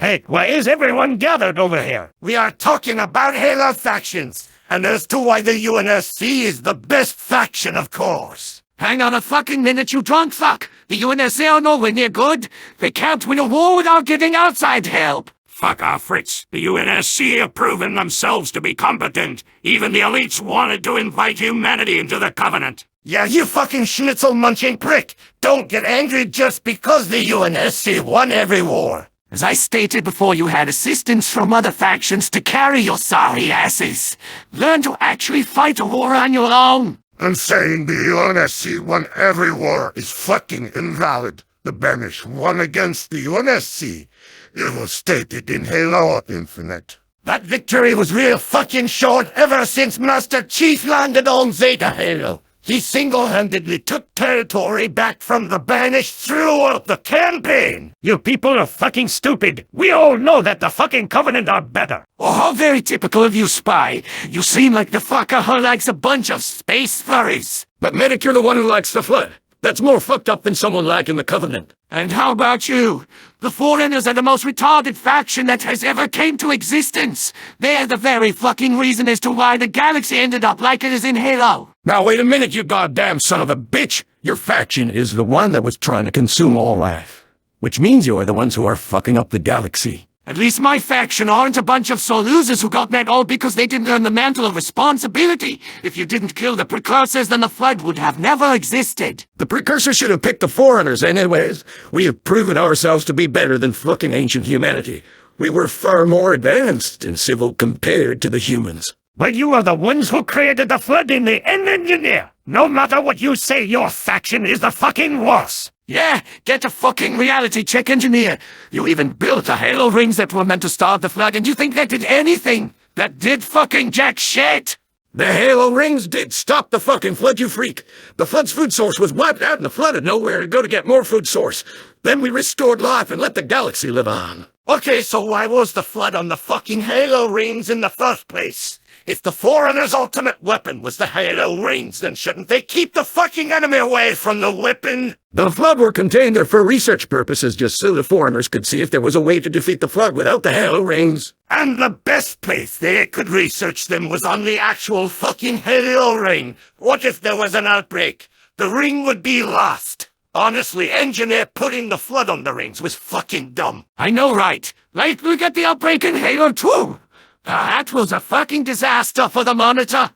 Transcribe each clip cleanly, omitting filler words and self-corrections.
Hey, why is everyone gathered over here? We are talking about Halo factions, and as to why the UNSC is the best faction, of course. Hang on a fucking minute, you drunk fuck! The UNSC are nowhere near good. They can't win a war without getting outside help. Fuck off, Fritz. The UNSC have proven themselves to be competent. Even the elites wanted to invite humanity into the Covenant. Yeah, you fucking schnitzel-munching prick! Don't get angry just because the UNSC won every war. As I stated before, you had assistance from other factions to carry your sorry asses. Learn to actually fight a war on your own. And saying the UNSC won every war is fucking invalid. The Banish won against the UNSC. It was stated in Halo Infinite. That victory was real fucking short ever since Master Chief landed on Zeta Halo. He single-handedly took territory back from the Banished throughout the campaign. You people are fucking stupid. We all know that the fucking Covenant are better. Oh, how very typical of you, Spy. You seem like the fucker who likes a bunch of space furries. But Medic, you're the one who likes the Flood. That's more fucked up than someone liking the Covenant. And how about you? The Foreigners are the most retarded faction that has ever came to existence. They're the very fucking reason as to why the galaxy ended up like it is in Halo. Now wait a minute, you goddamn son of a bitch! Your faction is the one that was trying to consume all life. Which means you're the ones who are fucking up the galaxy. At least my faction aren't a bunch of sore losers who got that all because they didn't earn the mantle of responsibility. If you didn't kill the precursors, then the Flood would have never existed. The precursors should have picked the Foreigners anyways. We have proven ourselves to be better than fucking ancient humanity. We were far more advanced and civil compared to the humans. But you are the ones who created the Flood in the End Engineer. No matter what you say, your faction is the fucking worst. Yeah, get a fucking reality check, engineer. You even built the Halo rings that were meant to start the Flood, and you think that did anything? That did fucking jack shit? The Halo rings did stop the fucking Flood, you freak. The Flood's food source was wiped out and the Flood had nowhere to go to get more food source. Then we restored life and let the galaxy live on. Okay, so why was the Flood on the fucking Halo rings in the first place? If the Foreigner's ultimate weapon was the Halo rings, then shouldn't they keep the fucking enemy away from the weapon? The Flood were contained there for research purposes, just so the Foreigners could see if there was a way to defeat the Flood without the Halo rings. And the best place they could research them was on the actual fucking Halo ring. What if there was an outbreak? The ring would be lost. Honestly, Engineer putting the Flood on the rings was fucking dumb. I know, right? Like, look at the outbreak in Halo 2. That was a fucking disaster for the Monitor.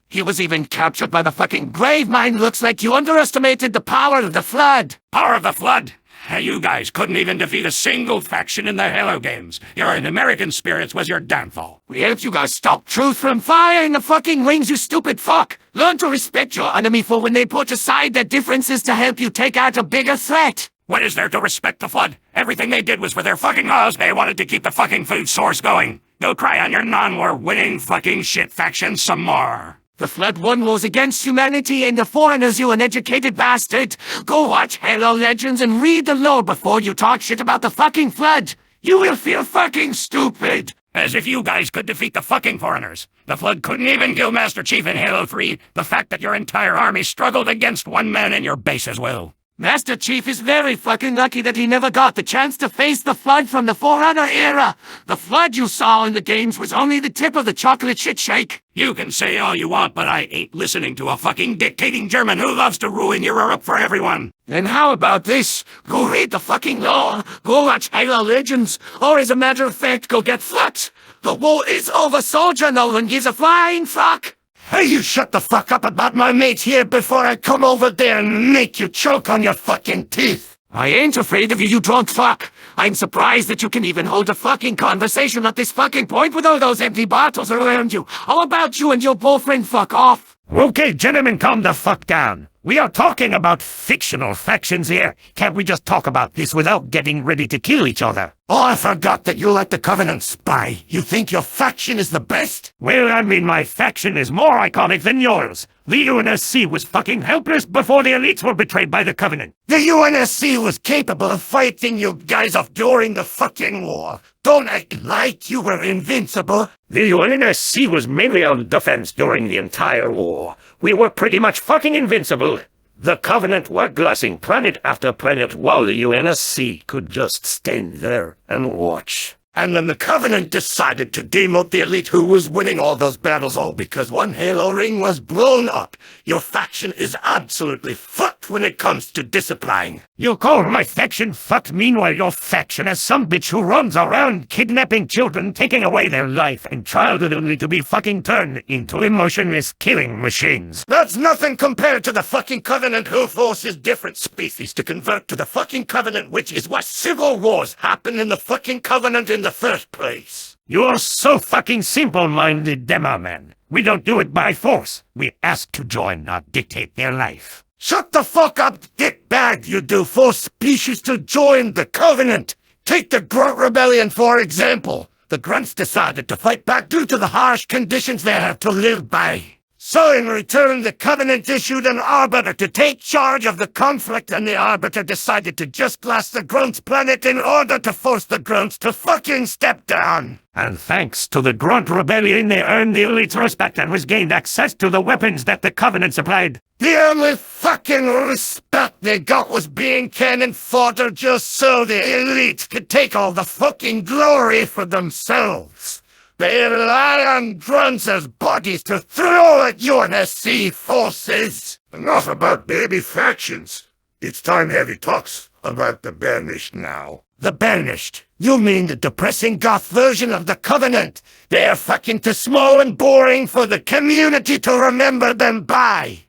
He was even captured by the fucking Grave Mine. Looks like you underestimated the power of the Flood. Power of the Flood? You guys couldn't even defeat a single faction in the Halo games. Your American spirits was your downfall. We helped you guys stop Truth from firing the fucking rings, you stupid fuck. Learn to respect your enemy for when they put aside their differences to help you take out a bigger threat. What is there to respect the Flood? Everything they did was for their fucking laws. They wanted to keep the fucking food source going. Go cry on your non-war winning fucking shit faction some more. The Flood won wars against humanity and the Foreigners, you uneducated bastard. Go watch Halo Legends and read the lore before you talk shit about the fucking Flood. You will feel fucking stupid. As if you guys could defeat the fucking Foreigners. The Flood couldn't even kill Master Chief in Halo 3. The fact that your entire army struggled against one man in your base as well. Master Chief is very fucking lucky that he never got the chance to face the Flood from the Forerunner era. The Flood you saw in the games was only the tip of the chocolate shit shake. You can say all you want, but I ain't listening to a fucking dictating German who loves to ruin Europe for everyone. Then how about this? Go read the fucking lore. Go watch Halo Legends. Or as a matter of fact, go get fucked. The war is over, soldier. No one gives a flying fuck. Hey, you shut the fuck up about my mate here before I come over there and make you choke on your fucking teeth. I ain't afraid of you, you drunk fuck. I'm surprised that you can even hold a fucking conversation at this fucking point with all those empty bottles around you. How about you and your boyfriend fuck off? Okay, gentlemen, calm the fuck down. We are talking about fictional factions here. Can't we just talk about this without getting ready to kill each other? Oh, I forgot that you like the Covenant, Spy. You think your faction is the best? Well, I mean, my faction is more iconic than yours. The UNSC was fucking helpless before the elites were betrayed by the Covenant. The UNSC was capable of fighting you guys off during the fucking war. Don't act like you were invincible. The UNSC was mainly on defense during the entire war. We were pretty much fucking invincible. The Covenant were glassing planet after planet while the UNSC could just stand there and watch. And then the Covenant decided to demote the elite who was winning all those battles, all because one Halo ring was blown up. Your faction is absolutely fucked when it comes to discipline. You call my faction fucked, meanwhile your faction has some bitch who runs around kidnapping children, taking away their life and childhood only to be fucking turned into emotionless killing machines. That's nothing compared to the fucking Covenant who forces different species to convert to the fucking Covenant, which is why civil wars happen in the fucking Covenant in the first place. You're so fucking simple-minded, Demo Man. We don't do it by force. We ask to join, not dictate their life. Shut the fuck up, dickbag! You do force species to join the Covenant! Take the Grunt Rebellion, for example. The Grunts decided to fight back due to the harsh conditions they have to live by. So in return, the Covenant issued an Arbiter to take charge of the conflict, and the Arbiter decided to just blast the Grunts' planet in order to force the Grunts to fucking step down. And thanks to the Grunt Rebellion, they earned the elite's respect and was gained access to the weapons that the Covenant supplied. The only fucking respect they got was being cannon fodder just so the elite could take all the fucking glory for themselves. They rely on Grunts as bodies to throw at UNSC forces. Enough about baby factions. It's time Heavy talks about the Banished now. The Banished? You mean the depressing goth version of the Covenant? They're fucking too small and boring for the community to remember them by.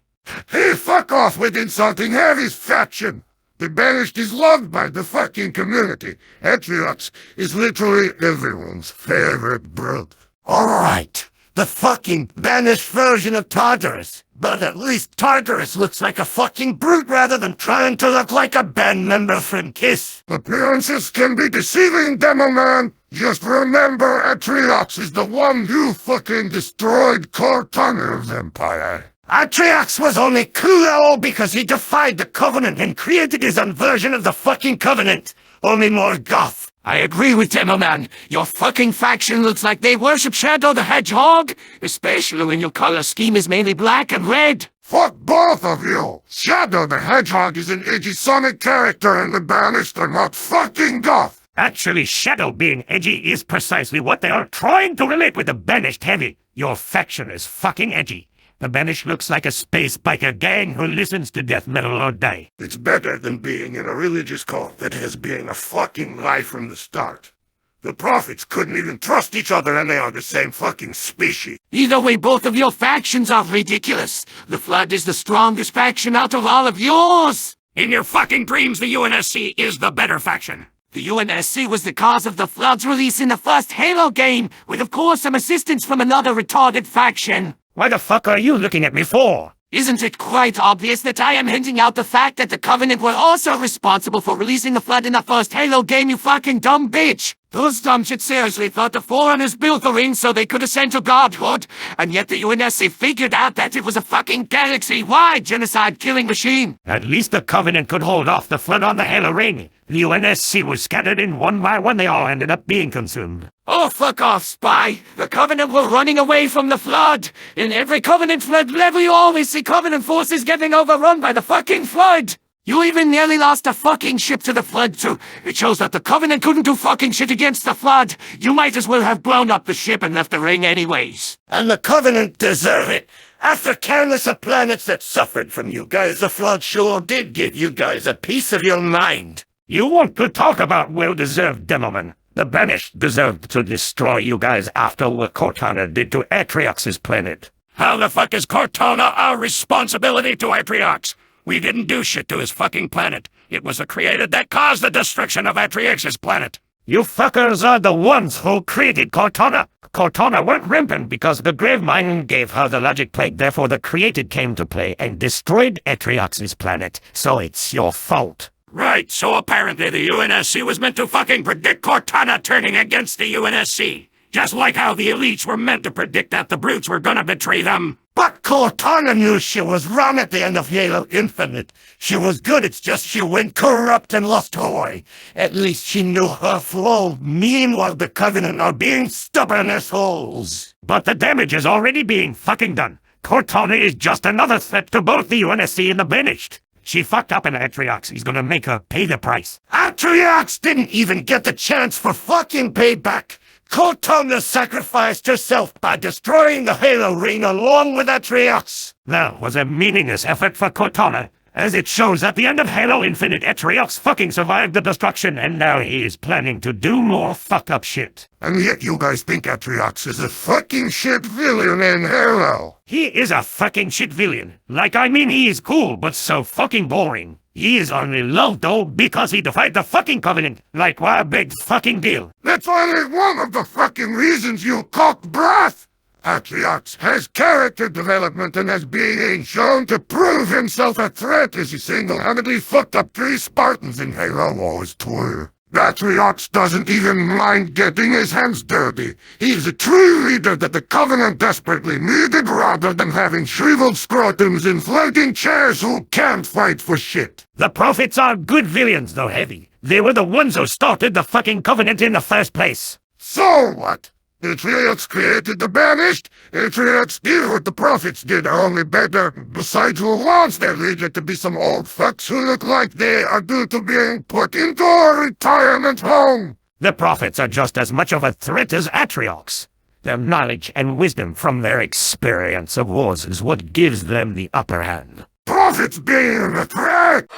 Hey, fuck off with insulting Heavy's faction! The Banished is loved by the fucking community. Atriox is literally everyone's favorite brother. Alright, the fucking Banished version of Tartarus. But at least Tartarus looks like a fucking brute rather than trying to look like a band member from Kiss. Appearances can be deceiving, Demo Man. Just remember, Atriox is the one who fucking destroyed Cortana's empire. Atriox was only cool because he defied the Covenant and created his own version of the fucking Covenant. Only more goth. I agree with Demo Man. Your fucking faction looks like they worship Shadow the Hedgehog, especially when your color scheme is mainly black and red. Fuck both of you! Shadow the Hedgehog is an edgy Sonic character and the Banished are not fucking goth! Actually, Shadow being edgy is precisely what they are trying to relate with the Banished, Heavy. Your faction is fucking edgy. The Banished looks like a space biker gang who listens to death metal or die. It's better than being in a religious cult that has been a fucking lie from the start. The prophets couldn't even trust each other and they are the same fucking species. Either way, both of your factions are ridiculous. The Flood is the strongest faction out of all of yours. In your fucking dreams, the UNSC is the better faction. The UNSC was the cause of the Flood's release in the first Halo game, with of course some assistance from another retarded faction. Why the fuck are you looking at me for? Isn't it quite obvious that I am hinting out the fact that the Covenant were also responsible for releasing the Flood in the first Halo game, you fucking dumb bitch? Those dumb shit seriously thought the Forerunners built the ring so they could ascend to godhood, and yet the UNSC figured out that it was a fucking galaxy-wide genocide-killing machine. At least the Covenant could hold off the Flood on the Halo ring. The UNSC was scattered and one by one they all ended up being consumed. Oh, fuck off, spy. The Covenant were running away from the Flood. In every Covenant Flood level, you always see Covenant forces getting overrun by the fucking Flood. You even nearly lost a fucking ship to the Flood, too. It shows that the Covenant couldn't do fucking shit against the Flood. You might as well have blown up the ship and left the ring anyways. And the Covenant deserve it. After countless of planets that suffered from you guys, the Flood sure did give you guys a piece of your mind. You want to talk about well-deserved, Demoman. The Banished deserved to destroy you guys after what Cortana did to Atriox's planet. How the fuck is Cortana our responsibility to Atriox? We didn't do shit to his fucking planet. It was the created that caused the destruction of Atriox's planet. You fuckers are the ones who created Cortana. Cortana went rampant because the Gravemind gave her the logic plague, therefore the created came to play and destroyed Atriox's planet. So it's your fault. Right, so apparently the UNSC was meant to fucking predict Cortana turning against the UNSC. Just like how the elites were meant to predict that the brutes were gonna betray them. But Cortana knew she was wrong at the end of Halo Infinite. She was good, it's just she went corrupt and lost her way. At least she knew her flaw. Meanwhile, the Covenant are being stubborn assholes. But the damage is already being fucking done. Cortana is just another threat to both the UNSC and the Banished. She fucked up, and Atriox is gonna make her pay the price. Atriox didn't even get the chance for fucking payback. Cortana sacrificed herself by destroying the Halo ring along with Atriox. That was a meaningless effort for Cortana. As it shows at the end of Halo Infinite, Atriox fucking survived the destruction, and now he is planning to do more fuck up shit. And yet you guys think Atriox is a fucking shit villain in Halo. He is a fucking shit villain. Like, I mean, he is cool, but so fucking boring. He is only loved, though, because he defied the fucking Covenant. Like, what a big fucking deal. That's only one of the fucking reasons, you cock breath. Atriox has character development and has been shown to prove himself a threat as he single-handedly fucked up 3 Spartans in Halo Wars 2. Atriox doesn't even mind getting his hands dirty. He's a true leader that the Covenant desperately needed rather than having shriveled scrotums in floating chairs who can't fight for shit. The Prophets are good villains, though, Heavy. They were the ones who started the fucking Covenant in the first place. So what? Atriox created the Banished. Atriox did what the Prophets did, only better. Besides, who wants their leader to be some old fucks who look like they are due to being put into a retirement home? The Prophets are just as much of a threat as Atriox. Their knowledge and wisdom from their experience of wars is what gives them the upper hand. Prophets being a threat?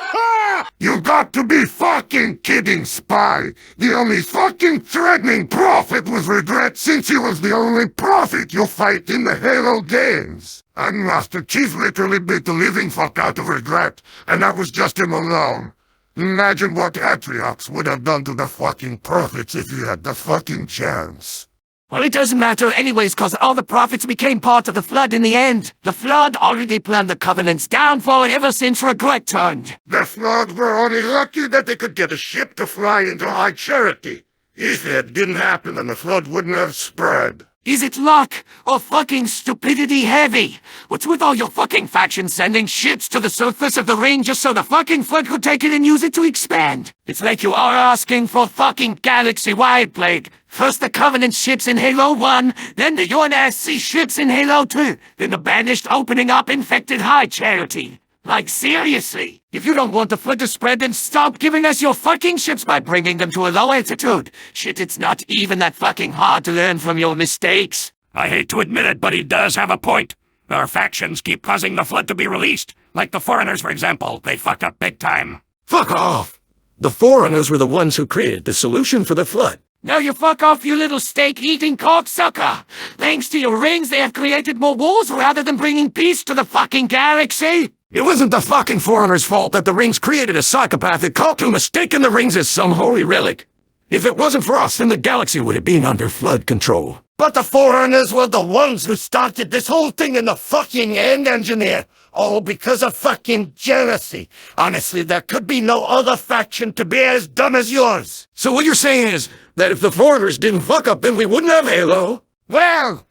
You got to be fucking kidding, Spy. The only fucking threatening prophet was Regret, since he was the only prophet you fight in the Halo games. And Master Chief literally beat the living fuck out of Regret, and that was just him alone. Imagine what Atriox would have done to the fucking prophets if he had the fucking chance. Well, it doesn't matter anyways, cause all the prophets became part of the Flood in the end. The Flood already planned the Covenant's downfall ever since Regret turned. The Flood were only lucky that they could get a ship to fly into High Charity. If it didn't happen, then the Flood wouldn't have spread. Is it luck or fucking stupidity, Heavy? What's with all your fucking factions sending ships to the surface of the ring just so the fucking Flood could take it and use it to expand? It's like you are asking for fucking galaxy-wide plague. First the Covenant ships in Halo 1, then the UNSC ships in Halo 2, then the Banished opening up infected High Charity. Like, seriously, if you don't want the Flood to spread, then stop giving us your fucking ships by bringing them to a low altitude. Shit, it's not even that fucking hard to learn from your mistakes. I hate to admit it, but he does have a point. Our factions keep causing the Flood to be released. Like the Foreigners, for example. They fucked up big time. Fuck off. The Foreigners were the ones who created the solution for the Flood. Now you fuck off, you little steak-eating cocksucker! Thanks to your rings, they have created more wars rather than bringing peace to the fucking galaxy! It wasn't the fucking Foreigners' fault that the rings created a psychopathic cult who mistaken the rings as some holy relic. If it wasn't for us, then the galaxy would have been under Flood control. But the Foreigners were the ones who started this whole thing in the fucking end engineer. All because of fucking jealousy. Honestly, there could be no other faction to be as dumb as yours. So what you're saying is that if the Foreigners didn't fuck up, then we wouldn't have Halo? Well,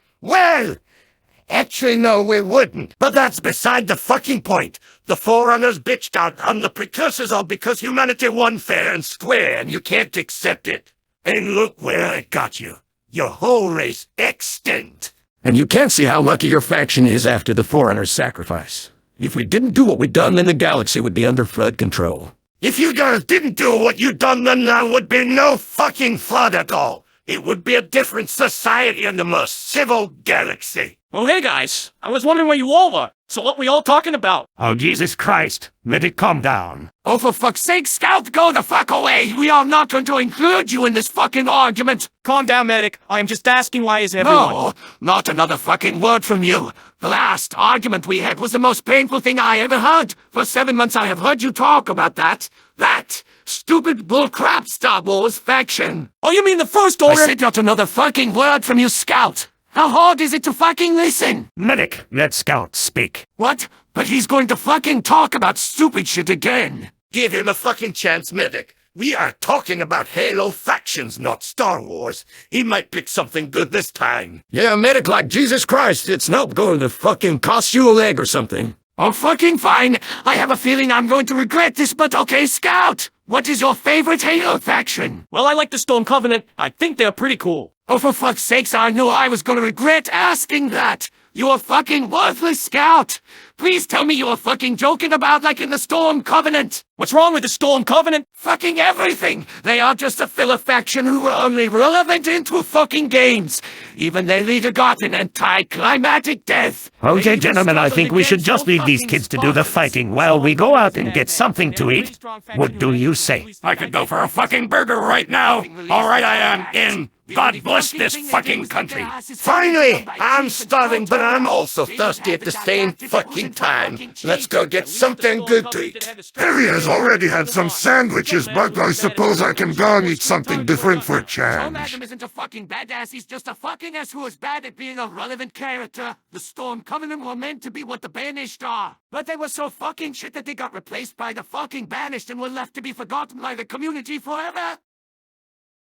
actually, no, we wouldn't. But that's beside the fucking point. The Forerunners bitched out on the precursors all because humanity won fair and square, and you can't accept it. And look where it got you. Your whole race extinct. And you can't see how lucky your faction is after the Forerunners' sacrifice. If we didn't do what we done, then the galaxy would be under Flood control. If you guys didn't do what you done, then there would be no fucking Flood at all. It would be a different society in the most civil galaxy. Well, hey guys, I was wondering where you all were. So what we all talking about? Oh, Jesus Christ. Let it calm down. Oh, for fuck's sake, Scout, go the fuck away! We are not going to include you in this fucking argument! Calm down, medic. I am just asking why is everyone... No, not another fucking word from you. The last argument we had was the most painful thing I ever heard. For 7 months I have heard you talk about that stupid bullcrap Star Wars faction. Oh, you mean the First Order? I said not another fucking word from you, Scout. How hard is it to fucking listen? Medic, let Scout speak. What? But he's going to fucking talk about stupid shit again. Give him a fucking chance, Medic. We are talking about Halo factions, not Star Wars. He might pick something good this time. Yeah, Medic, like Jesus Christ, it's not going to fucking cost you a leg or something. Oh, fucking fine. I have a feeling I'm going to regret this, but okay, Scout. What is your favorite Halo faction? Well, I like the Stone Covenant. I think they're pretty cool. Oh, for fuck's sakes, I knew I was going to regret asking that. You a fucking worthless scout! Please tell me you were fucking joking about like in the Storm Covenant! What's wrong with the Storm Covenant? Fucking everything! They are just a filler faction who are only relevant in 2 fucking games! Even their leader got an anti-climatic death! Okay, gentlemen, I think we should just leave these kids to do the fighting while we go out and get something to eat. What do you say? I could go for a fucking burger right now. All right, I am in. God bless this fucking country. Finally, I'm starving, but I'm also thirsty at the same fucking time. Let's go get something good to eat. Harry has already had some sandwiches, but I suppose I can go and eat something different for a change. Adam isn't a fucking badass, he's just a fucking ass who is bad at being a relevant character. The Storm Covenant were meant to be what the Banished are. But they were so fucking shit that they got replaced by the fucking Banished and were left to be forgotten by the community forever.